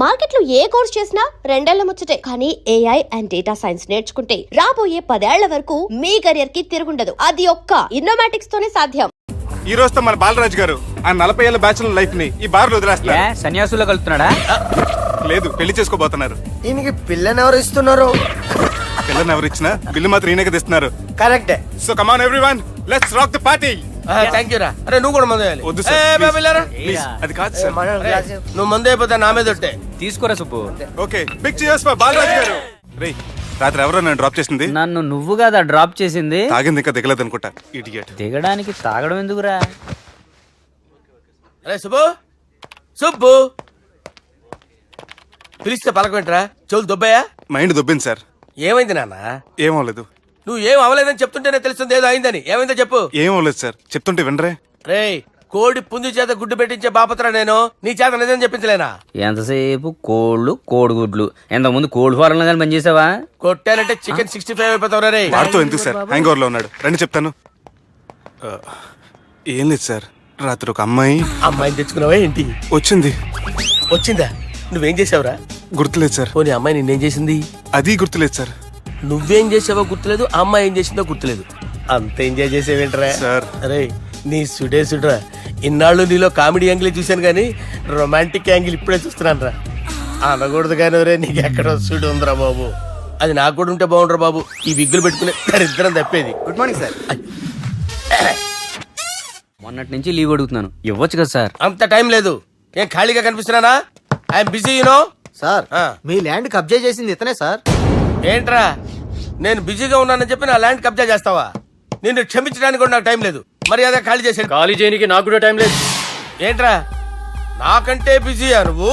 మార్కెట్లో ఏ కోర్స్ చేసినా 2 ఏళ్ల ముచ్చటే. కానీ AI అండ్ డేటా సైన్స్ నేర్చుకుంటే రాబోయే 10 ఏళ్ల వరకు మీ కెరియర్ కి తిరుగుండదు. అది ఒక్క ఇన్నోమాటిక్స్ తోనే సాధ్యం. ఈ రోజుతో మన బాలరాజు గారు ఆ 40 ఏళ్ల బ్యాచులర్ లైఫ్ ని ఈ బార్ లో వదిలేస్తున్నారు. సన్యాసులో కలుతున్నాడా? లేదు, పెళ్లి చేసుకోబోతున్నారు. ఈయనకి పిల్లని ఎవరు ఇస్తున్నారు? పిల్లని ఎవరు ఇచ్చినా బిల్లు మాత్రం ఈయనకి తెస్తున్నారు. కరెక్టే. So come on everyone, let's rock the party. Thank you రా. అరే నువ్వు కూడా మందు వేయాలి. వద్దు ఏ, సార్, బాబు వెళ్ళారా? ప్లీజ్. అది కాదు సార్. నువ్వు మందు అయిపోతే నా మీద ఒట్టే. తీసుకోరా Subbu. Okay, big cheers for Balaraju garu. రేయ్, రాత్రి ఎవరో నన్ను డ్రాప్ చేసింది? నన్ను నువ్వు కదా డ్రాప్ చేసింది. తాగింది ఇంకా దిగలేదు అనుకుంటా. ఇడియట్. దిగడానికి తాగడం ఎందుకురా? అరే సుబ్బు, సుబ్బు పిలిస్తే పలకమేంట్రా? చెవులు దొబ్బాయా? Mind దొబ్బింది sir. ఏమైంది నాన్న? ఏమవలేదు. నువ్వు ఏం అవ్వలేదని చెప్తుంటేనే తెలుస్తుంది ఏదో అయిందని. ఏమైందో చెప్పు. ఏమవలేదు సార్, చెప్తుంటే వినరే. రేయ్, కోడి పుంజు చేత గుడ్డు పెట్టించే బాపత్రా నేను. నీ చేత నిజం చెప్పించలేనా? ఎంతసేపు కోళ్ళు కోడిగుడ్లు. ఎంతకుముందు కోడి ఫారంలో కానీ పనిచేసావా? కొట్టానంటే చికెన్ 65 అయిపోతావు రే. వాడుతూ ఎందుకు సార్? హ్యాంగ్ ఓవర్ లో ఉన్నాడు, రండి చెప్తాను. ఏం లేదు సార్, రాత్రి ఒక అమ్మాయిని తెచ్చుకున్నావా ఏంటి? వచ్చింది. వచ్చిందా? నువ్వేం చేసావురా? గుర్తులేదు సార్. పోనీ అమ్మాయి నిన్నేం చేసింది? అది గుర్తులేదు సార్. నువ్వేం చేసావో గుర్తులేదు, ఆ అమ్మాయి ఏం చేసిందో గుర్తులేదు. అంత ఎంజాయ్ చేసేవేంట్రా సార్? అరే నీ సుడే సుడ్రా. ఇన్నాళ్ళు నీలో కామెడీ యాంగిల్ చూశాను కానీ రొమాంటిక్ యాంగిల్ ఇప్పుడే చూస్తున్నాను రా. అనకూడదు కానీ రే, నీకు ఎక్కడో సుడి ఉందిరా బాబు. అది నాకు కూడా ఉంటే బాగుండ్రా బాబు. ఈ విగ్గులు పెట్టుకునే దరిద్రం తప్పేది. Good morning sir. మొన్నటి నుంచి లీవ్ అడుగుతున్నాను, ఇవ్వచ్చు కదా సార్? అంత టైం లేదు. ఏం ఖాళీగా కనిపిస్తున్నానా? I'm busy you know. సార్, మీ ల్యాండ్ కబ్జా చేసింది ఇతనే సార్. ఏంట్రా, నేను బిజీగా ఉన్నానని చెప్పి నా ల్యాండ్ కబ్జా చేస్తావా? నిన్ను క్షమించడానికి కూడా నాకు టైం లేదు. మరి అదే ఖాళీ చేసాడు. ఖాళీ చేయడానికి నాకు కూడా టైం లేదు. ఏంట్రా, నాకంటే బిజీయా నువ్వు?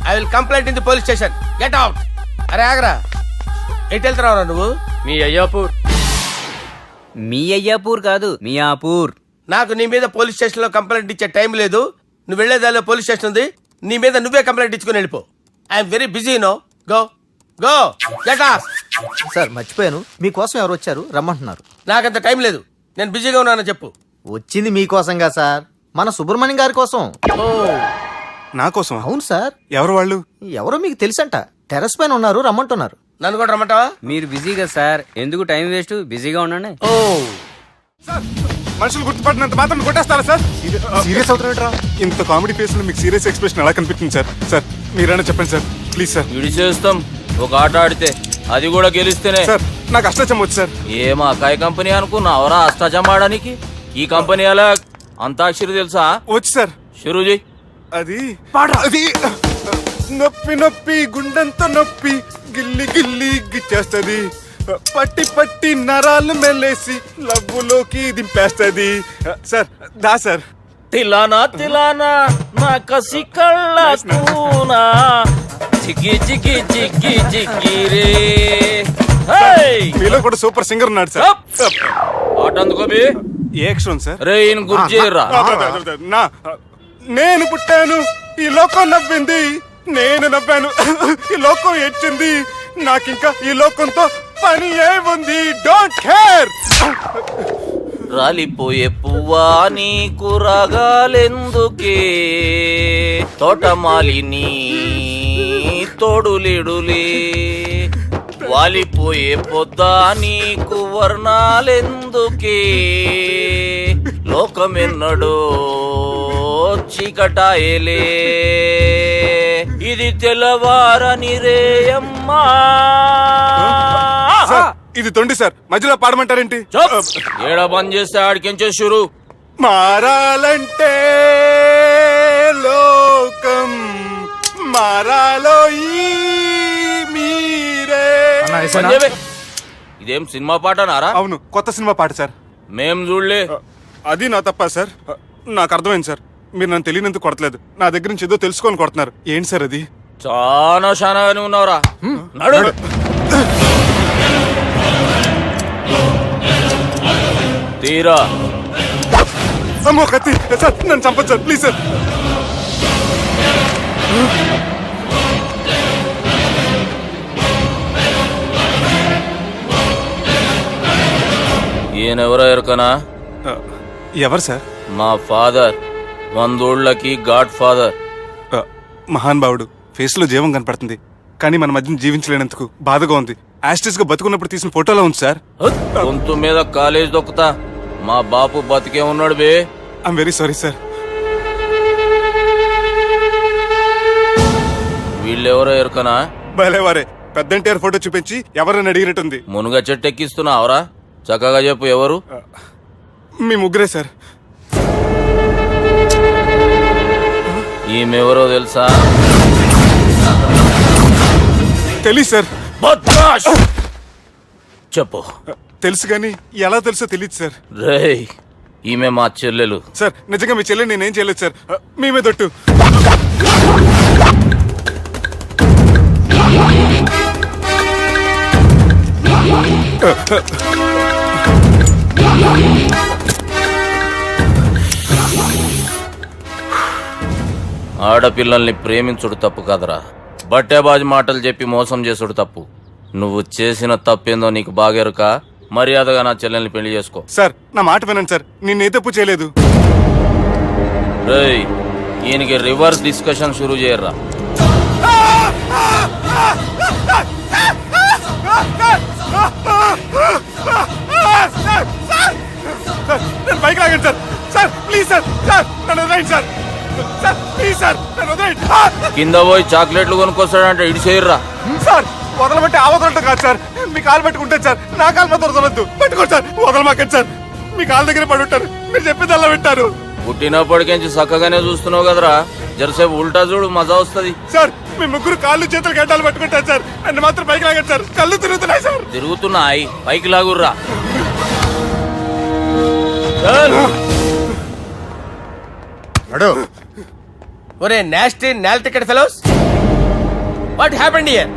I will complaint in the police station. Get out. అరే ఆగరా, ఎటు వెళ్తున్నావురా నువ్వు? మీ అయ్యాపూర్. మీ అయ్యాపూర్ కాదు, మియాపూర్. నాకు నీ మీద పోలీస్ స్టేషన్ లో కంప్లైంట్ ఇచ్చే టైం లేదు. నువ్వు వెళ్లేదాలో పోలీస్ స్టేషన్ ఉంది. నీ మీద నువ్వే కంప్లైంట్ ఇచ్చుకుని వెళ్ళిపో. I'm very busy no. Go go get out. Sir మర్చిపోయాను, మీకోసం ఎవరు వచ్చారు రమ్మంటున్నారు. నాకంత టైం లేదు, నేను బిజీగా ఉన్నానని చెప్పు. వచ్చింది మీకోసంగా సార్, మన సుబ్రహ్మణ్యం గారి కోసం. ఓ, నా కోసం? అవును సార్. ఎవరు వాళ్ళు? ఎవరో మీకు తెలుసంట, టెర్రస్ పైన ఉన్నారు, రమ్మంటున్నారు. నన్ను కూడా రమ్మంటావా? మీరు బిజీగా సార్, ఎందుకు టైం వేస్ట్? బిజీగా ఉండండి. ఓ సార్, మనుషులు గుర్తుపడినంత మాత్రం కొట్టేస్తారా సార్? సీరియస్ అవుతారా? ఇంత కామెడీ ఫేస్ లో మీకు సీరియస్ ఎక్స్ప్రెషన్ ఎలా కనిపిస్తుంది సార్? సార్ మీరైనా చెప్పండి సార్, ప్లీజ్ సార్. విడిచేస్తాం ఒక ఆట ఆడితే, అది కూడా గెలిస్తేనే. సార్ నాకు అష్టచం వచ్చు సార్. ఏం అకాయ కంపెనీ అనుకున్నావరా అష్టాచం ఆడడానికి? ఈ కంపెనీ అలా అంతాక్షరి తెలుసా? వచ్చు సార్. షురూ చేయి. అది అది నొప్పి నొప్పి గుండెంతో నొప్పి గిల్లి గిల్లి గిచ్చేస్తది, పట్టి పట్టి నరాలు మెల్లేసి లవ్వులోకి దింపేస్తది. సార్ దా సార్. తిలానా తిలానా నా కసి కళ్ళ కూనా జిగ్గి జిగ్గి జిగ్గి జిగ్గి రే. మీలో కూడా సూపర్ సింగర్ ఉన్నాడు సార్. ఆట అందుకోబి. ఏ అక్షరం సార్? రే ఈయన గుర్తు చేయరా. నా నేను పుట్టాను, ఈ లోకం నవ్వింది, నేను నవ్వాను, ఈ లోకం ఏడ్చింది, నాకింకా ఈ లోకంతో పని ఏముంది? Don't care. రాలిపోయే పువ్వా నీకు రాగాలెందుకే, తోటమాలిని తోడులిడులే, వాలిపోయే పొద్దా నీకు వర్ణాలెందుకే, లోకమెన్నడో చీకటాయలే, ఇది తెల్లవారని రేయమ్మా. ఇది తొండి సార్, మధ్యలో పాడమంటారేంటి? ఏడా బంద్ చేస్తే ఆడికించే షురు. మారాలంటే లోకం మారాలో ఈ మీరే. ఇదేం సినిమా పాట నారా? అవును, కొత్త సినిమా పాట సార్. మేం చూడలే. అది నా తప్ప సార్. నాకు అర్థమైంది సార్, మీరు నన్ను తెలియనందుకు కొడతలేదు, నా దగ్గర నుంచి ఏదో తెలుసుకొని కొడుతున్నారు. ఏంటి సార్ అది? చాలా శానాగానే ఉన్నావురా. నడు. తీరా. అమ్మో కత్తి సార్, నన్ను చంపదు సార్, ప్లీజ్ సార్. ఈయనెవరో ఎరకనా? ఎవరు సార్? మా ఫాదర్, 100 ఊళ్ళకి గాడ్ ఫాదర్. మహాన్ భావుడు, ఫేస్ లో జీవం కనపడుతుంది, కానీ మన మధ్యన జీవించలేనందుకు బాధగా ఉంది. యాస్టిస్ గా బతుకున్నప్పుడు తీసిన ఫోటోలో ఉంది సార్. గొంతు మీద కాలేజ్ దొక్కుతా, మా బాపు బతికే ఉన్నాడు బే. I'm very sorry sir. వీళ్ళెవరో ఎరుకనా? భలేవారే, పెద్ద ఎన్టీఆర్ ఫోటో చూపించి ఎవరైనా అడిగినట్టుంది. మునుగ చెట్టు ఎక్కిస్తున్నావురా? చక్కగా చెప్పు, ఎవరు? మీ ముగ్గురే సార్. ఈమెవరో తెలుసా? తెలీదు సార్. బద్మాష్! చెప్పు. తెలుసు కానీ ఎలా తెలుసో తెలియదు సార్. రేయ్, ఈమె మా చెల్లెలు. సార్ నిజంగా మీ చెల్లెని నేనేం చేయలేదు సార్. మీ మీద ఒట్టు. ఆడపిల్లల్ని ప్రేమించుడు తప్పు కాదురా, బట్టేబాజు మాటలు చెప్పి మోసం చేసుడు తప్పు. నువ్వు చేసిన తప్పేందో నీకు బాగెరుక. మర్యాదగా నా చెల్లెల్ని పెళ్లి చేసుకో. సార్ నా మాట వినండి సార్, నేనే తప్పు చేయలేదు. రేయ్, ఈయనకి రివర్స్ డిస్కషన్ షురూ చేయర్రా. నేను బైక్ లాగండి sir. Sir please sir. Sir నన్ను వదిలేయండి సార్. సార్ ప్లీజ్ సార్ నన్ను వదిలేయండి. కింద పోయి చాక్లెట్లు కొనుక్కొస్తాడంటే ఇటు చేయర్రా. సార్ వదలమంటే ఆ వదలటం కాదు సార్. మీ కాలు పట్టుకుంటాను సార్. నా కాలు మాత్రం వదలొద్దు. పట్టుకోండి సార్. వదలమాకండి సార్. మీ కాలు దగ్గర పడి ఉంటారు. మీరు చెప్పింది అలా వింటారు. పుట్టినప్పటికేంచి చక్కగానే చూస్తున్నావు కదరా, జరసేపు ఉల్టా చూడు, మజా వస్తుంది. సార్ మీ ముగ్గురు కాళ్ళు చేతులు గడ్డాలు పట్టుకుంటారు సార్. నన్ను మాత్రం బైక్ లాగండి సార్. కళ్ళు తిరుగుతున్నాయి సార్. తిరుగుతున్నాయి, పైకి లాగుర్రా. ఒరే నాస్టీ నాల్టికెట్ fellows, what happened here?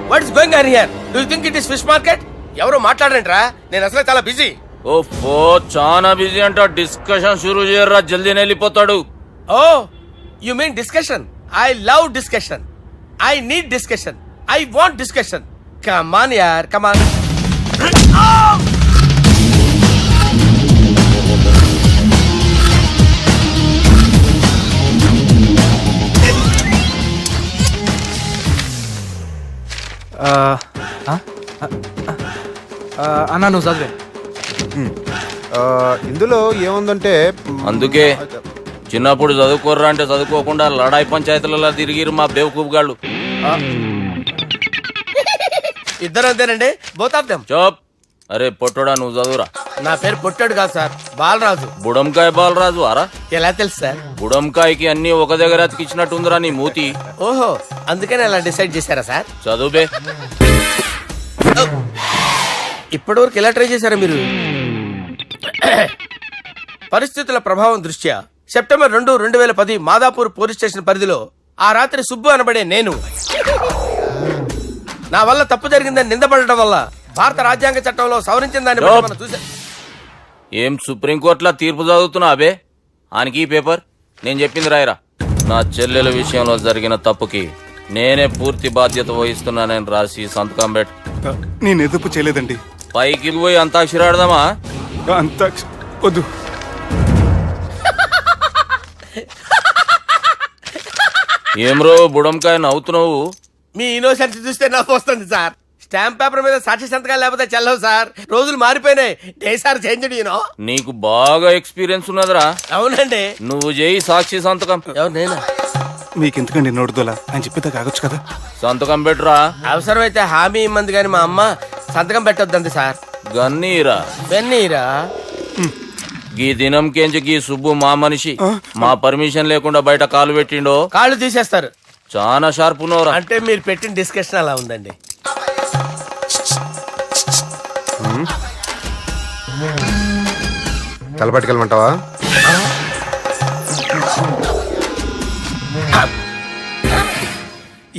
What is going on here? Do you think it is fish market? ఎవరు మాట్లాడండిరా, నేను అసలే చాలా బిజీ. ఓఫో, చాలా బిజీ అంట. డిస్కషన్ షురూ చేయర్రా, జల్దీనే వెళ్ళిపోతాడు. Oh you mean discussion? I love discussion. I need discussion. I want discussion. Come on యార్, కమ్ ఆన్. అన్నా నువ్వు చదివే. ఇందులో ఏముందంటే అందుకే చిన్నప్పుడు చదువుకోర్రా అంటే చదువుకోకుండా లడాయి పంచాయతీలలో తిరిగిరు మా బేవకూపు గాళ్ళు. ఇద్దరు అంతేనండి, బోత్ ఆఫ్ దెమ్. చోప్. అరే పొట్టోడా, నువ్వు చదువురా. నా పేరు పొట్టాడు కాదు సార్, బాలరాజు. బుడంకాయ బాలరాజు అరా? ఎలా తెలుసు సార్? బుడంకాయకి అన్ని ఒక దగ్గర అతికిచ్చినట్టుందిరా నీ మూతి. ఓహో, అందుకని అలా డిసైడ్ చేశారా సార్? చదువుబే. ఇప్పటివరకు ఎలా ట్రై చేశారా మీరు? పరిస్థితుల ప్రభావం దృష్ట్యా సెప్టెంబర్ 2, 2010 మాదాపూర్ పోలీస్ స్టేషన్ పరిధిలో ఆ రాత్రి సుబ్బు అనబడే నేను నా వల్ల తప్పు జరిగిందని నిందపడటం వల్ల భారత రాజ్యాంగ చట్టంలో సవరించిన దాన్ని బట్టి మనం చూసా. ఏం సుప్రీంకోర్టులో తీర్పు చదువుతున్నా అబే? ఆనికి ఈ పేపర్ నేను చెప్పింది రాయరా. నా చెల్లెల విషయంలో జరిగిన తప్పుకి నేనే పూర్తి బాధ్యత వహిస్తున్నానని రాసి సంతకం పెట్టు. నేను ఎదుపు చేయలేదండి. పైకి పోయి అంతాక్షరి ఆడదామా? అంత వద్దు. ఏమ్రో బుడంకాయ నవ్వుతున్నావు? మీ ఇన్నోసెన్స్ చూస్తే నాకు వస్తుంది సార్. స్టాంప్ పేపర్ మీద సాక్షి సంతకాలు లేకపోతే చెల్లవు సార్. రోజులు మారిపోయినాయి. Day sir change you know. నీకు బాగా ఎక్స్పీరియన్స్ ఉన్నదిరా. అవునండి. నువ్వు చేయి సాక్షి సంతకం. ఎవరు నేనా? మీకు ఎందుకండి నోడుదోలా అని చెప్పితే కాగొచ్చు కదా. సంతకం పెట్టురా. అవసరమైతే హామీ ఇమ్మంది కానీ మా అమ్మ సంతకం పెట్టొద్దండి సార్. గన్నీరా వెన్నీరా. గీ దినంకేంచి గీ సుబ్బు మా మనిషి. మా పర్మిషన్ లేకుండా బయట కాలు పెట్టిండో కాళ్ళు తీసేస్తారు. చాలా షార్ప్ ఉన్నవరా. అంటే మీరు పెట్టిన డిస్కషన్ అలా ఉందండి. తలపట్టుకెళ్ళమంటావా?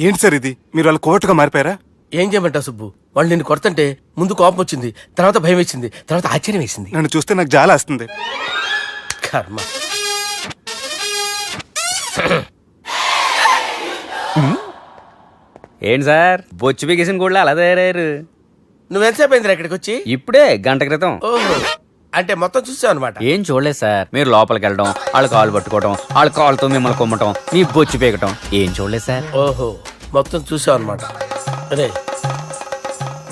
ఏంటి సార్ ఇది? మీరు వాళ్ళు కోర్టుగా మారిపోయారా? ఏం చేయమంటావు సుబ్బు? వాళ్ళు నిన్ను కొడుతుంటే ముందు కోపం వచ్చింది, తర్వాత భయం వేసింది, తర్వాత ఆశ్చర్యం వేసింది. నన్ను చూస్తే నాకు జాలి వస్తుంది. కర్మ. ఏంటి సార్ బొచ్చు బిగేసిన కూడా అలా తయారయ్యారు? నువ్వెంతసేపు అయిందిరా ఇక్కడికి వచ్చి? ఇప్పుడే గంట క్రితం. ఓహో, అంటే మొత్తం చూసావు అనమాట. ఏం చూడలేదు సార్. మీరు లోపలికి వెళ్ళడం, వాళ్ళ కాలు పట్టుకోవడం, వాళ్ళ కాలుతో మిమ్మల్ని కొమ్మటం, మీ బొచ్చు పీకటం ఏం చూడలేదు సార్. ఓహో, మొత్తం చూసావు అనమాట. అరే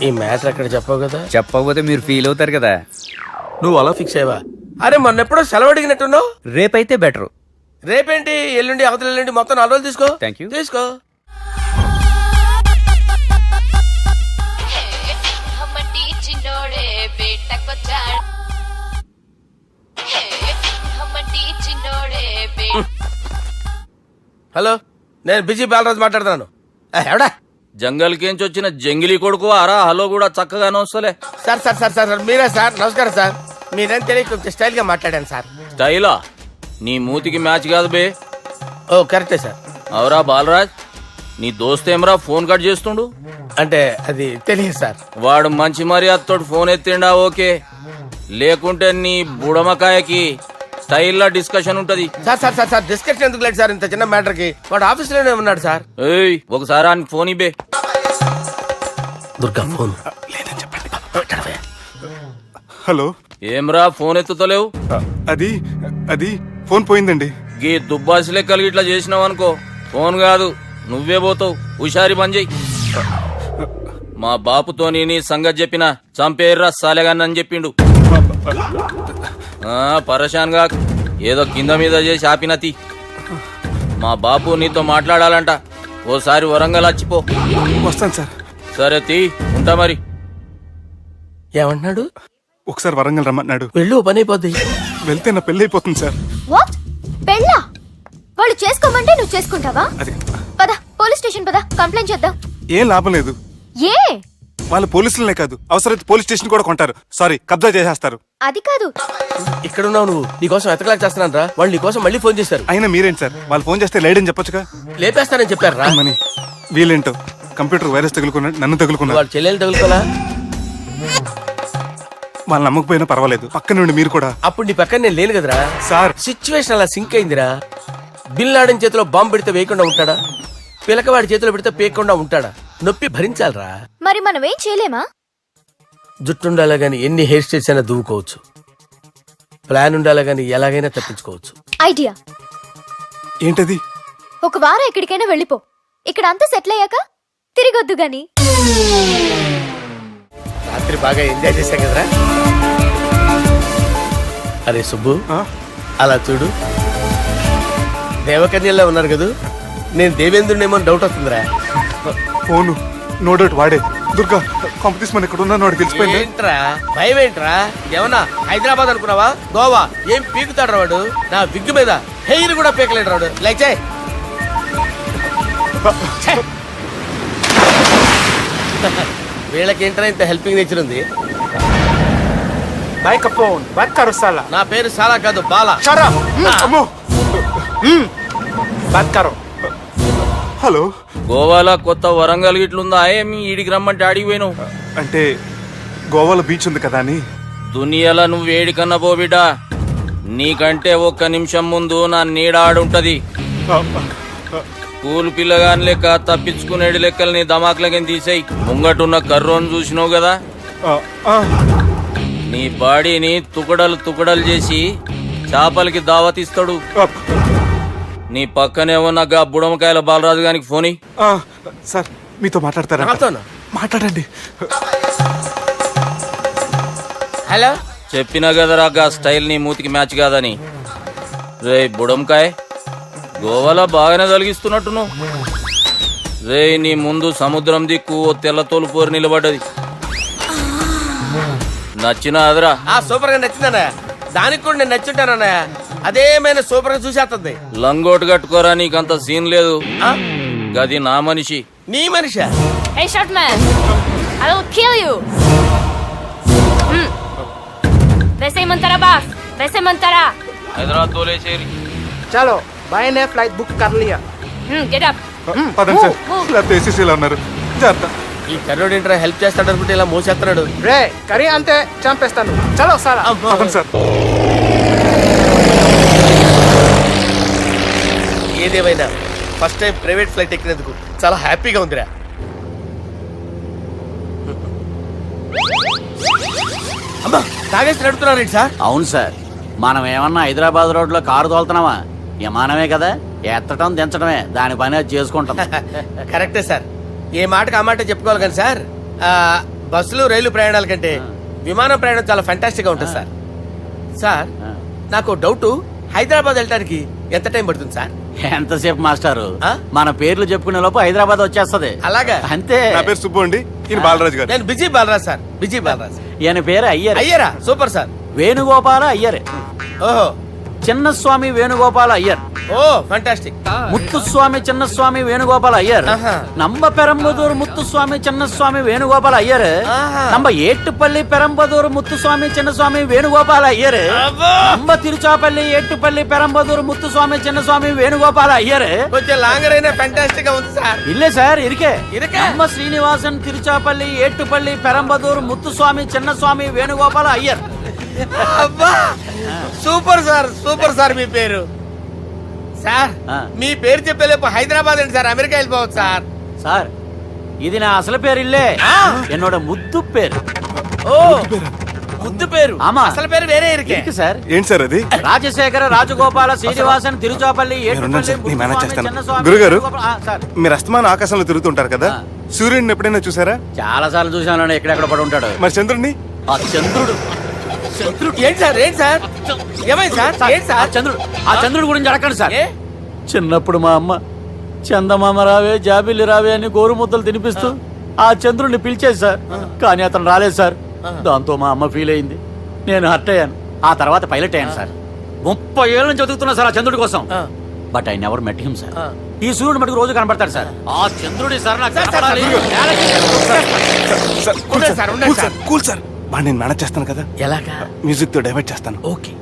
ఈ మ్యాటర్ ఎక్కడ చెప్పావు కదా, చెప్పకపోతే మీరు ఫీల్ అవుతారు కదా. నువ్వు అలా ఫిక్స్ అయ్యవా? అరే మొన్నెప్పుడో సెలవు అడిగినట్టున్నావు. రేపైతే బెటర్. రేపేంటి, ఎల్లుండి, అవతల ఎల్లుండి, మొత్తం 4 రోజులు తీసుకో. Thank you. తీసుకో. హలో, నేను బిజీ బాలరాజు మాట్లాడుతున్నాను. ఎవడా? జంగల్ కేంచి వచ్చిన జంగిలీ కొడుకు అరా హలో కూడా చక్కగానే వస్తలే. సార్ సార్ సార్ సార్ మీరే సార్? నమస్కారం సార్. మీరేం తెలియక కొంచెం స్టైల్ గా మాట్లాడాను సార్. స్టైలా? నీ మూతికి మ్యాచ్ కాదు బే. ఓ కరెక్టే సార్. అవరా బాలరాజ్, నీ దోస్త్ ఏమరా ఫోన్ కట్ చేస్తుండు? అంటే అది తెలియదు సార్. వాడు మంచి మర్యాదతో ఫోన్ ఎత్తిండా ఓకే, లేకుంటే నీ బుడమకాయకి స్టైల్లా డిస్కషన్ ఉంటది. Sir sir sir sir discussion ఎందుకు లేదు సార్? ఇంత చిన్న మ్యాటర్ కి వాడు ఆఫీస్ లోనే ఉన్నాడు సార్. ఏయ్ ఒకసారి ఆయనకి ఫోన్ ఇబ్బే. Durga phone hello. ఏమ్రా ఫోన్ ఎత్తుతలేవు? అది అది ఫోన్ పోయిందండి. గీ దుబ్బాసి లెక్కలు ఇట్లా చేసినావు అనుకో, ఫోన్ కాదు నువ్వే పోతావు. హుషారి పని చెయ్యి. మా బాపుతోని నీ సంగతి చెప్పిన చంపేర్రా సాలెగాన్ని చెప్పిండు. పరేషాన్ గా ఏదో కింద మీద చేసి ఆపినతి. మా బాపు నీతో మాట్లాడాలంట, ఓసారి వరంగల్ వచ్చిపో. వస్తాను సార్. సరే తీ, ఉంటా మరి. ఏమంటున్నాడు? ఒకసారి వరంగల్ రమ్మన్నాడు. వెళ్ళు, పని అయిపోద్ది. వెళ్తే నా పెళ్లి అయిపోతుంది సార్. వాట్? పెళ్ళా? వాళ్ళు చేసుకోమంటే నువ్వు చేసుకుంటావా? అది పద పోలీస్ స్టేషన్ పద, కంప్లైంట్ చేద్దాం. ఏం లాభం లేదు. ఏ? వాళ్ళు పోలీసులనే కాదు, అవసరమైతే పోలీస్ స్టేషన్ కూడా కొంటారు. సారీ, కబ్జా చేసేస్తారు. అది కాదు. ఇక్కడ ఉన్నావు నువ్వు, నీకోసం ఎతకలేక చేస్తున్నాను రా. వాళ్ళు నీకోసం మళ్ళీ ఫోన్ చేశారు. అయినా మీరేంటి సార్, వాళ్ళు ఫోన్ చేస్తే లేడని చెప్పొచ్చుగా. లేపేస్తానని చెప్పారు రా. మని వీళ్ళేంటో కంప్యూటర్ వైరస్ తగులుకున్నాడు, నన్ను తగులుకున్నాడు. వాళ్ళు చెల్లెలు తగులుకోలా? వాళ్ళు నమ్మకపోయినా పర్వాలేదు, పక్క నుండి మీరు కూడా. అప్పుడు నీ పక్కన నేను లేను కదరా సార్. సిచ్యువేషన్ అలా సింక్ అయిందిరా. బిల్ లాడెన్ చేతిలో బాంబు పెడితే వేయకుండా ఉంటాడా? పిలకవాడి చేతిలో పెడితే పేయకుండా ఉంటాడా? నొప్పి భరించాలరా. మరి మనం ఏం చేయలేమా? జుట్టు ఉండాలా గాని ఎన్ని హెయిర్ స్టైల్స్ అయినా దువ్వుకోవచ్చు. ప్లాన్ ఉండాలా గాని ఎలాగైనా తప్పించుకోవచ్చు. ఐడియా ఏంటది? ఒక వారం ఎక్కడికైనా వెళ్ళిపో, ఇక్కడ అంతా సెటిల్ అయ్యాక తిరిగొద్దు గాని. రాత్రి బాగా ఎంజాయ్ చేశా కదరా. అరే సుబ్బు, అలా చూడు, దేవకన్యల్లో ఉన్నారు కదా. నేను దేవేంద్రునేమో డౌట్ వస్తుందిరా. ఫోను నో డౌట్ వాడే. దుర్గా కాంపిటీషన్ మన ఇక్కడ ఉన్నాను, వాడు తెలిసిపోయింది. ఏంట్రా భయం ఏంట్రా? ఏమన్నా హైదరాబాద్ అనుకున్నావా? గోవా? ఏం పీకుతాడు వాడు? నా విగ్గు మీద హెయిర్ కూడా పీకలేడు రాడు. లైక్ చేయి. వీళ్ళకేంట్రా ఇంత హెల్పింగ్ నేచర్ ఉంది? నా పేరు సాలా కాదు, బాలా. అమ్మో. హలో. గోవాలో కొత్త వరంగల్ గిట్లుందా? ఏమి ఈడికి రమ్మంటే ఆడికి పోయినావు? అంటే గోవాలో బీచ్ ఉంది కదా అని. దునియాలో నువ్వు వేడికన్నా పో బిడ్డ, నీకంటే ఒక్క నిమిషం ముందు నా నీడ ఆడుంటది. స్కూల్ పిల్లగాని లెక్క తప్పించుకునేడు లెక్కలు నీ దమాకులకి తీసేయి. ముంగటున్న కర్రోని చూసినావు కదా, నీ బాడీని తుకడలు తుకడలు చేసి చేపలకి దావతిస్తాడు. నీ పక్కనే ఉన్న గా బుడమకాయల బాలరాజు గారికి ఫోని. సార్ మీతో మాట్లాడతారా? మాట్లాడండి. హలో. చెప్పినా కదరా గా స్టైల్ నీ మూతికి మ్యాచ్ కాదని. రే బుడంకాయ్, గోవాలో బాగానే తొలగిస్తున్నట్టును. రే నీ ముందు సముద్రం దిక్కు ఓ తెల్ల తోలుపోరు నిలబడ్డది. నచ్చినా అదరా? సూపర్ గా నచ్చిందన్నా. దానికి కూడా నేను నచ్చుంటానన్నా. అదేమైనా సూపర్ గా చూసేస్తుంది. లంగోటు కట్టుకోరా, నీకంత సీన్ లేదు. గది నా మనిషి. నీ Manisha? Hey, short man! I will kill you! वैसे मंतरा बास, वैसे मंतरा. హైదరాబాద్ తోలేసేరి. चलो भाई ने फ्लाइट बुक कर लिया. Get up. పదండి సార్, లేకపోతే ఏసీసీలో ఉన్నారు. జాగ్రత్త. ఈ కర్రోడు ఏంట్రా హెల్ప్ చేస్తాడు అనుకుంటే ఇలా మోసేస్తున్నాడు. రే కరీ అంతే చంపేస్తాను. చలో సారా. పదండి సార్. ఏదేమైనా ఫస్ట్ టైం ప్రైవేట్ ఫ్లైట్ ఎక్కినందుకు చాలా హ్యాపీగా ఉందిరా. అమ్మా తాగేసి నడుపుతున్నారేంటి సార్? అవును సార్, మనం ఏమన్నా హైదరాబాద్ రోడ్ లో కారు తోలుతున్నావా? విమానమే కదా. ఎత్తడం దించడమే దాని పని అది చేసుకుంటాం. కరెక్టే సార్, ఏ మాటకు ఆ మాట చెప్పుకోవాలి కానీ సార్, బస్సులు రైలు ప్రయాణాల కంటే విమానం ప్రయాణం చాలా ఫంటాస్టిక్ గా ఉంటుంది సార్. సార్ నాకు డౌట్, హైదరాబాద్ వెళ్ళడానికి ఎంత టైం పడుతుంది సార్? ఎంతసేపు మాస్టారు, ఆ? మన పేర్లు చెప్పుకునే లోపు హైదరాబాద్ వచ్చేస్తది. అలాగా? అంతే. నా పేరు సుబ్బు అండి, ఈయన బాలరాజు గారు. నేను busy Balaraj sir, busy Balaraj. ఈయన పేరు అయ్యర్. అయ్యరా, సూపర్ సార్. వేణుగోపాల అయ్యర్. ఓహో, చిన్నస్వామి వేణుగోపాల అయ్యర్. Oh fantastic. ముత్తుస్వామి చిన్నస్వామి వేణుగోపాల అయ్యర్. ఆహా. నంబ పెరంబదూరు ముత్తుస్వామి చిన్నస్వామి వేణుగోపాల అయ్యర్. ఆహా. నంబ ఏట్టుపల్లి పెరంబదూరు ముత్తుస్వామి చిన్నస్వామి వేణుగోపాల అయ్యర్. అబ్బో! నంబ తిరుచాపల్లి ఏట్టుపల్లి పెరంబదూరు ముత్తుస్వామి చిన్నస్వామి వేణుగోపాల అయ్యర్. కొంచెం లాంగర్ అయినా ఫంటాస్టిక్ గా ఉంది సార్. ఇల్లే సార్ ఇరికే. ఇరికే? నంబ శ్రీనివాసన్ తిరుచాపల్లి ఏట్టుపల్లి పెరంబదూరు ముత్తుస్వామి చిన్నస్వామి వేణుగోపాల అయ్యర్. అబ్బా సూపర్ సార్, సూపర్ సార్. మీ పేరు సార్, ఆ. మీ పేరు చెప్పేలేపు హైదరాబాద్ అండి సార్, అమెరికా వెళ్ళిపోవచ్చు సార్. సార్ ఇది నా అసలు పేరు ఇల్లే, ఆ. ఎన్నోడ ముద్దు పేరు. ఓ ముద్దు పేరు. ఆమా. అసలు పేరు వేరే ఇరికే. ఇరికి సార్. ఏంటి సార్ అది? రాజశేఖర రాజగోపాల శ్రీనివాసన్ తిరుచాపల్లి మీరున్నాను సార్, నేను మేనేజ్ చేస్తాను. చిన్నస్వామి గురుగారు, వేణుగోపాల- ఆ, సార్ మీరు అస్తమానం ఆకాశంలో తిరుగుతుంటారు కదా, ఆ. సూర్యుడిని ఎప్పుడైనా చూసారా? చాలా సార్లు చూసాను, ఎక్కడెక్కడ పడి ఉంటాడు. మరి చంద్రుడిని? ఆ చంద్రుడు. చంద్రుడు ఏంటి సార్? ఏంటి సార్? ఏమైంది సార్? ఏంటి ఆ సార్? చంద్రుడు, ఆ చంద్రుడు గురించి అడగండి సార్. ఏ? చిన్నప్పుడు మా అమ్మ చందమామ రావే జాబిల్లి రావే అని గోరుముద్దలు తినిపిస్తూ ఆ చంద్రుడిని పిలిచేది సార్, కానీ అతను రాలేదు సార్. దాంతో మా అమ్మ ఫీల్ అయింది, నేను హర్ట్ అయ్యాను. ఆ తర్వాత పైలట్ అయ్యాను సార్. 30 ఏళ్ళ నుంచి చదువుతున్నా సార్ ఆ చంద్రుడి కోసం. ఆ. But I never met him sir. ఆ. ఈ సూర్యుడు మటుకు రోజు కనబడతాడు సార్. ఆ చంద్రుడి సార్ నాకు సార్, కనపడాలి. సార్, కూల్ ఉండండి సార్, సార్, ఉండండి కూల్ సార్, కూల్ సార్. వాడిని నేను మేనేజ్ చేస్తాను కదా, ఎలాగా? మ్యూజిక్ తో డైవర్ట్ చేస్తాను. ఓకే.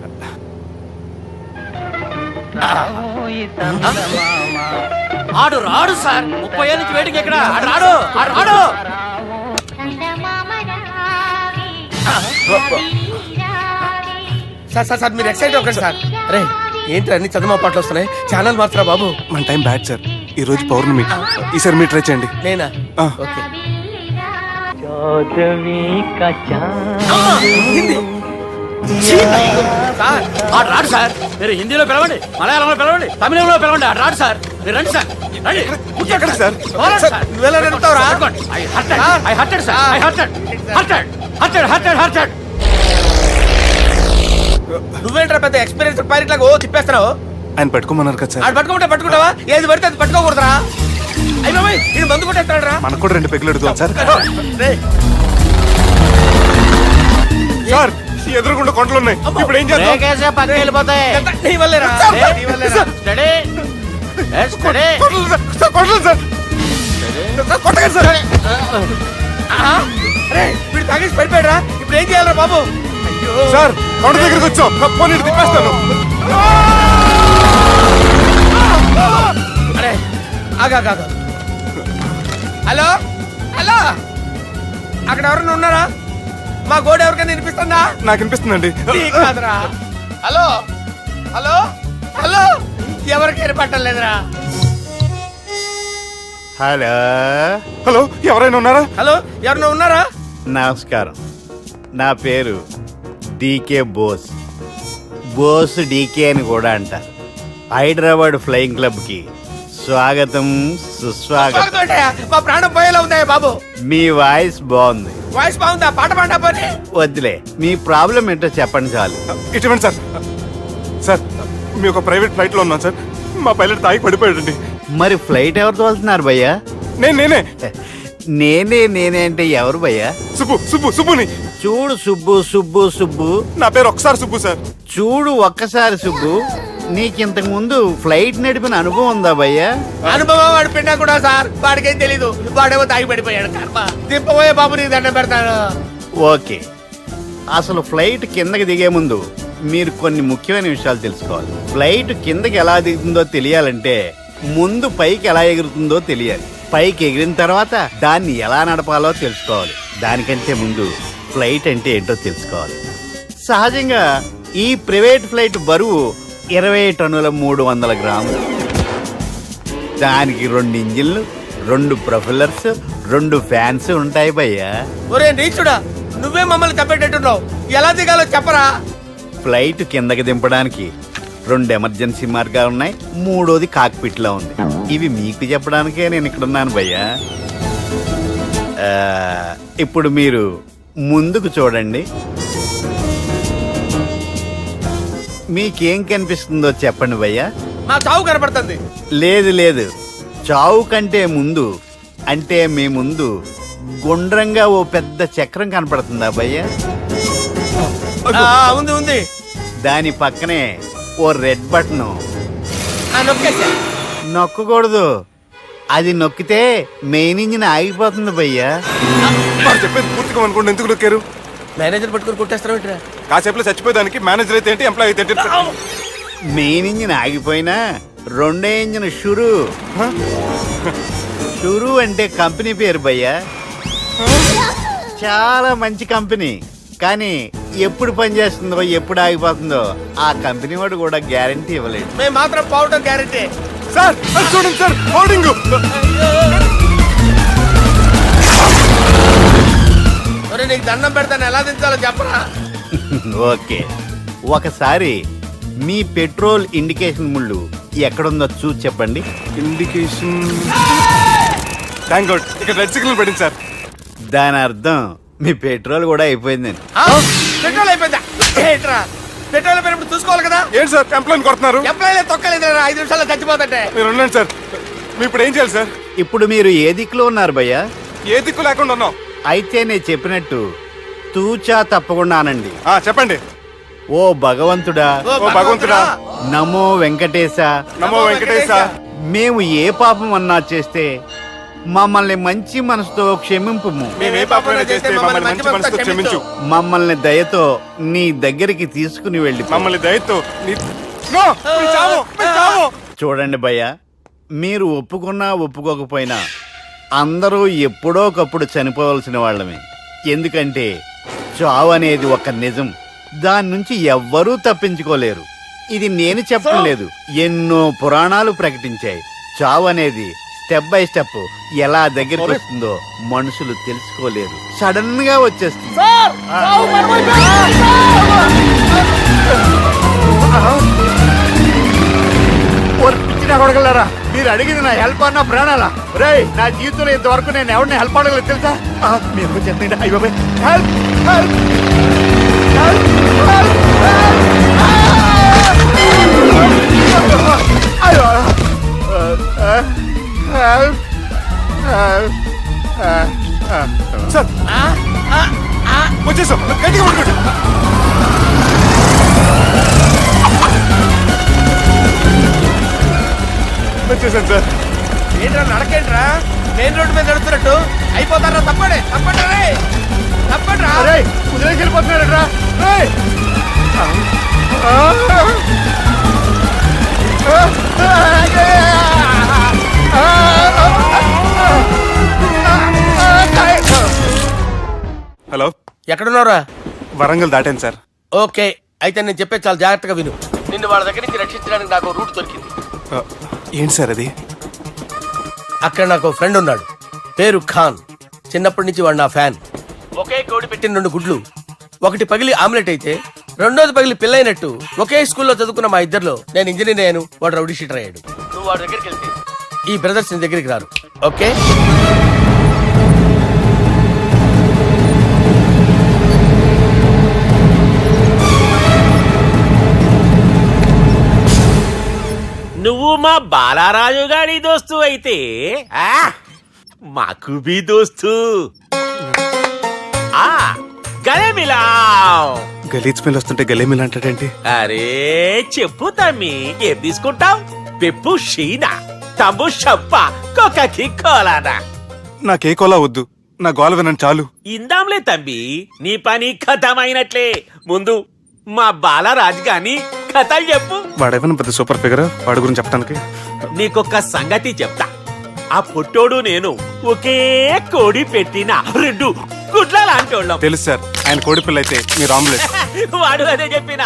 ఆడు రాడు సార్, 30 ఏళ్ళ నుంచి వేడికి ఎక్కడ ఆడు రాడు, ఆడు రాడు. సార్ సార్ సార్, మీరు ఎక్సైట్ అవ్వకండి సార్. అరే ఏంటి అన్ని చదువు పాటలు వస్తున్నాయి, ఛానల్ మాత్రం బాబు. మన టైం బ్యాడ్ సార్, ఈ రోజు పౌర్ణమి, ఈసారి మీరు ట్రై చేయండి. నేనా? ఆ. ఓకే. సార్ ఆడు రాడు సార్, మీరు హిందీలో పిలవండి, మలయాళంలో పిలవండి, తమిళంలో పిలవండి, ఆడు రాడు సార్. మీరు రండి సార్, రండి. ఎక్కడ సార్? పోరాడు సార్. నువ్వెలా నడుపుతావురా? పట్టుకోండి. I hurted, sir. I hurted. నువ్వేంట్రా పెద్ద ఎక్స్పీరియన్స్ పైరెట్ లాగా ఓ తిప్పేస్తున్నావు? ఆయన పెట్టుకోమన్నారు కదా సార్. ఆడు పట్టుకుంటావా? ఏది పడితే అది పట్టుకోకూడదురా. అయ్యి బాబాయ్, ఇది మందు కొట్టేస్తాడు రా. మనకు కూడా 2 పెగ్గులు అడుగుతాం సార్. సార్, ఈ ఎదురుగుండా కొండలు ఉన్నాయి, ఇప్పుడు ఏం చేద్దాం? బ్రేకేసే పక్కకి వెళ్ళిపోతాయి. నీ వల్లేరా? నీ వల్లేరా? Steady. Yes, steady. Kondalu sir, sir, Kondalu sir. Sir, కొట్టకండి సార్. ఆహా. అరే వీడు తాగేసి పడిపోయాడురా, ఇప్పుడు ఏం చేయాలరా బాబు? అయ్యో సార్, కొండ దగ్గరికి వచ్చాం, పోనీ ఇటు తిప్పేస్తాను. అరే ఆగా. హలో హలో, అక్కడ ఎవరైనా ఉన్నారా? మా గోడ ఎవరికైనా వినిపిస్తుందా? నాకు అనిపిస్తుందండి. నీకు కాదురా. హలో హలో హలో, ఎవరికి ఏర్పట్టలేదురా. హలో, హలో, ఎవరైనా ఉన్నారా? హలో ఎవరైనా ఉన్నారా? నమస్కారం. నా పేరు డీకే బోస్. బోస్ డీకే అని కూడా అంటారు. హైదరాబాద్ ఫ్లయింగ్ క్లబ్కి స్వాగతం, సుస్వాగతం. స్వాగతం. మా ప్రాణం పోయేలా ఉందా బాబు? మీ వాయిస్ బాగుంది. వాయిస్ బాగుందా? పాట పాడా పోనీ. వద్దులే, మీ ప్రాబ్లం ఏంటో చెప్పండి చాలు. ఇటువంటి సార్, సార్ మీ ఒక ప్రైవేట్ ఫ్లైట్ లో ఉన్నాం సార్, మా పైలట్ తాగి పడిపోయాడండి. మరి ఫ్లైట్ ఎవరితో వెళ్తున్నారు భయ్యా? నేనే నేనే అంటే ఎవరు భయ్యా? సుబ్బుని. చూడు సుబ్బు, నా పేరు ఒకసారి సుబ్బు సార్. చూడు ఒక్కసారి సుబ్బు, నీకింతకు ముందు ఫ్లైట్ నడిపిన అనుభవం ఉందా భయ్యా? అనుభవం వాడి పిండా కూడా సార్, వాడికేం తెలీదు. వాడేమో తాగి పడిపోయాడు. కర్మ. దింపబోయే బాబు నీకు దండం పెడతాను. ఓకే, అసలు ఫ్లైట్ కిందకి దిగే ముందు మీరు కొన్ని ముఖ్యమైన విషయాలు తెలుసుకోవాలి. ఫ్లైట్ కిందకి ఎలా దిగుతుందో తెలియాలంటే ముందు పైకి ఎలా ఎగురుతుందో తెలియాలి. పైకి ఎగిరిన తర్వాత దాన్ని ఎలా నడపాలో తెలుసుకోవాలి. దానికంటే ముందు ఫ్లైట్ అంటే ఏంటో తెలుసుకోవాలి. సహజంగా ఈ ప్రైవేట్ ఫ్లైట్ బరువు 20 టన్నుల 300 గ్రాములు. దానికి 2 ఇంజిన్లు, 2 ప్రొఫెల్లర్స్, 2 ఫ్యాన్స్ ఉంటాయి భయ్యా. ఒరే నీచుడా, నువ్వే మమ్మల్ని తప్పేటట్టున్నావు. ఎలా దిగాలో చెప్పరా? ఫ్లైట్ కిందకి దింపడానికి 2 ఎమర్జెన్సీ మార్గాలు ఉన్నాయి, 3వది కాక్పిట్ లో ఉంది. ఇవి మీకు చెప్పడానికే నేను ఇక్కడ ఉన్నాను భయ్యా. ఇప్పుడు మీరు ముందుకు చూడండి. మీకేం కనిపిస్తుందో చెప్పండి భయ్యా. మా చావు కనపడుతుంది. లేదు, చావు కంటే ముందు, అంటే మీ ముందు గుండ్రంగా ఓ పెద్ద చక్రం కనపడుతుందా భయ్యా? ఉంది. దాని పక్కనే ఓ రెడ్ బటన్. నొక్కేసా. నొక్కకూడదు, అది నొక్కితే మెయిన్ ఇంజిన్ ఆగిపోతుంది భయ్యా. చెప్పేది పూర్తిగా అనుకోండి. ఎందుకు నొక్కారు? మేనేజర్ పట్టుకుని కొట్టేస్తారా? కాసేపులో చచ్చిపోయేదానికి మేనేజర్ అయితే ఏంటి, ఎంప్లాయ్ అయితే ఏంటి? మెయిన్ ఇంజిన్ ఆగిపోయినా 2వ ఇంజిన్ షురు అంటే కంపెనీ పేరు భయ్యా. చాలా మంచి కంపెనీ, కానీ ఎప్పుడు పనిచేస్తుందో ఎప్పుడు ఆగిపోతుందో ఆ కంపెనీ వాడు కూడా గ్యారంటీ ఇవ్వలేదు. మేము మాత్రం పోవడం గ్యారంటీ. సార్ అది చూడండి సార్, హోర్డింగ్. నీకు దండం పెడతాను, ఎలా దించాలో చెప్పరా? ఓకే, ఒకసారి మీ పెట్రోల్ ఇండికేషన్ ముళ్ళు ఎక్కడుందో చూసి చెప్పండి. ఇండికేషన్. థ్యాంక్ గాడ్, ఇక్కడ రెడ్ సిగ్నల్ పడింది సార్. దాని అర్థం మీ పెట్రోల్ కూడా అయిపోయిందని. పెట్రోల్ అయిపోయిందా? పెట్రోల్ అయిపోయినప్పుడు చూసుకోవాలి కదా. ఏంటి సార్ ఎంప్లాయ్ కొడుతున్నారు? ఎంప్లాయీ తొక్కలేదు, 5 నిమిషాల్లో చచ్చిపోతుంటే. మీరు ఉండండి సార్. మీరు ఇప్పుడు ఏం చేయాలి సార్? ఇప్పుడు మీరు ఏ దిక్కులో ఉన్నారు భయ్యా? ఏ దిక్కు లేకుండా ఉన్నాం. అయితే నేను చెప్పినట్టు తూచా తప్పకుండా అనండి. చెప్పండి. ఓ భగవంతుడా, ఓ భగవంతుడా, నమో వెంకటేశ, నమో వెంకటేశ. మేము ఏ పాపం అన్నా చేస్తే మమ్మల్ని మంచి మనసుతో క్షమింపు. మేమే పాపమైనా చేస్తే మమ్మల్ని మంచి మనసుతో క్షమించు. మమ్మల్ని దయతో నీ దగ్గరికి తీసుకుని వెళ్ళి మమ్మల్ని దయతో నో, మీ చావు, మీ చావు. చూడండి భయ్య, మీరు ఒప్పుకున్నా ఒప్పుకోకపోయినా అందరూ ఎప్పుడో ఒకప్పుడు చనిపోవలసిన వాళ్ళమే. ఎందుకంటే చావు అనేది ఒక నిజం, దాని నుంచి ఎవ్వరూ తప్పించుకోలేరు. ఇది నేను చెప్పడం లేదు, ఎన్నో పురాణాలు ప్రకటించాయి. చావు అనేది స్టెప్ బై స్టెప్ ఎలా దగ్గరికి వస్తుందో మనుషులు తెలుసుకోలేరు, సడన్ గా వచ్చేస్తుంది. కొడగలరా, మీరు అడిగింది నా హెల్ప్ అన్న ప్రాణాలా? రే, నా జీవితంలో ఇంతవరకు నేను ఎవరిని హెల్ప్ అడగలేదు తెలుసా? మీరు చెప్పండి. అయ్యో హెల్ప్, హెల్ప్, సార్ వచ్చేసాం, గట్టిగా పట్టుకోండి. వచ్చేసాను సార్. ఏంట్రా నడకేంట్రా? మెయిన్ రోడ్డు మీద నడుస్తున్నట్టు అయిపోతారా? తప్పండి, తప్పండి రే, తప్పండి రా. కుదిరేసి వెళ్ళిపోతున్నారా? హలో, ఎక్కడున్నారా? వరంగల్ దాటాను సార్. ఓకే, అయితే నేను చెప్పేది చాలా జాగ్రత్తగా విను. నిన్ను వాళ్ళ దగ్గర నుంచి రక్షించడానికి నాకు రూట్ దొరికింది. ఏంటి సార్ అది? అక్కడ నాకు ఫ్రెండ్ ఉన్నాడు, పేరు ఖాన్. చిన్నప్పటి నుంచి వాడు నా ఫ్యాన్. ఒకే కోడి పెట్టిన 2 గుడ్లు, ఒకటి పగిలి ఆమ్లెట్ అయితే 2వది పగిలి పిల్లైనట్టు ఒకే స్కూల్లో చదువుకున్న మా ఇద్దరిలో నేను ఇంజనీర్ అయ్యాను, వాడు రౌడీ షీటర్ అయ్యాడు. నువ్వు వాడి దగ్గరికి వెళ్తే ఈ బ్రదర్స్ నీ దగ్గరికి రారు. ఓకే, నువ్వు మా బాలారాజు గారి దోస్తు అయితే మాకు బి దోస్తు. గలే మిలావ్. గలీజ్ స్మెల్ వస్తుంటే గలే మిల్ అంటాడేంటి? అరే చెప్పు తమ్మి, ఏం తీసుకుంటావు? పెప్పు షీనా, తమ్ము షప్ప, కొకకి కోలానా? నాకే కోలా వద్దు, నా గోల వినండి చాలు. ఇందాంలే తమ్మి, నీ పని ఖతమైనట్లే. ముందు మా బాలరాజు గాని కథలు చెప్పు. వాడేమైనా పెద్ద సూపర్ ఫిగర్, వాడి గురించి చెప్పడానికి. నీకొక్క సంగతి చెప్తా. ఆ పొట్టోడు నేను ఒకే కోడి పెట్టిన 2 గుడ్ల లాంటోళ్ళం. తెలుసు సార్, ఆయన కోడి పిల్ల అయితే మీరు ఆమ్లెట్. వాడు అదే చెప్పిన.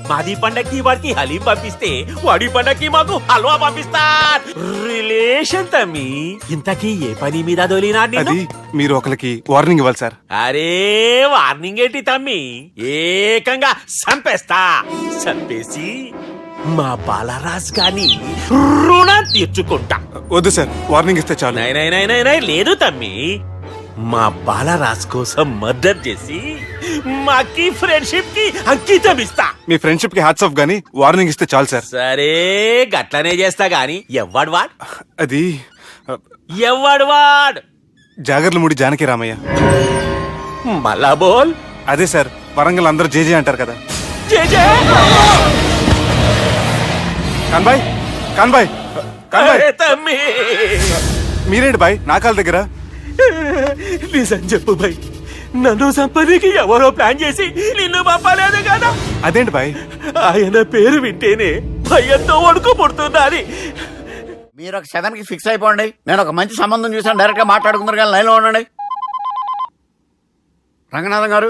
మాది పండక్కి వాడికి హలీం పంపిస్తే వాడి పండక్కి మాకు హల్వా పంపిస్తా. రిలేషన్ తమ్మి. ఇంతకీ ఏ పని మీద దొలినా? అది మీరు ఒకరికి వార్నింగ్ ఇవ్వాలి సార్. అరే వార్నింగ్ ఏంటి తమ్మి, ఏకంగా చంపేస్తా. చంపేసి మా బాలరాజ్ గాని రుణం తీర్చుకుంటా. వద్దు సార్, వార్నింగ్ ఇస్తే చాలు. నై, నై, నై, నై, నై, లేదు తమ్మి. మా బాలరాజ్ కోసం మర్డర్ చేసి మాకి ఫ్రెండ్షిప్ కి అంకితం ఇస్తా. మీ ఫ్రెండ్షిప్ కి హ్యాట్స్ ఆఫ్ గానీ వార్నింగ్ ఇస్తే చాలు సార్. సరే గట్లనే చేస్తా గాని ఎవ్వడు వాడ్ అది ఎవ్వడు వాడ్ జాగర్లమూడి జానకి రామయ్య. మళ్ళా బోల్. అదే సార్, వరంగల్ అందరూ జేజే అంటారు కదా. జే జే. కాన్బాయ్, కాన్బాయ్, కాన్బాయ్, అరే తమ్మి, మీరేంటి బాయ్ నా కాళ్ళ దగ్గర? నిజం చెప్పు భయ్, నన్ను సంపదికి ఎవరో ప్లాన్ చేసి నిన్ను పంపలేదు కదా. అదేంటి బాయ్? ఆయన పేరు వింటేనే భయంతో వణుకు పుడుతున్నది. మీరు ఒక 7కి ఫిక్స్ అయిపోండి. నేను ఒక మంచి సంబంధం చూసాను, డైరెక్ట్ గా మాట్లాడుకున్నారు కానీ లైన్లో ఉండండి. రంగనాథం గారు,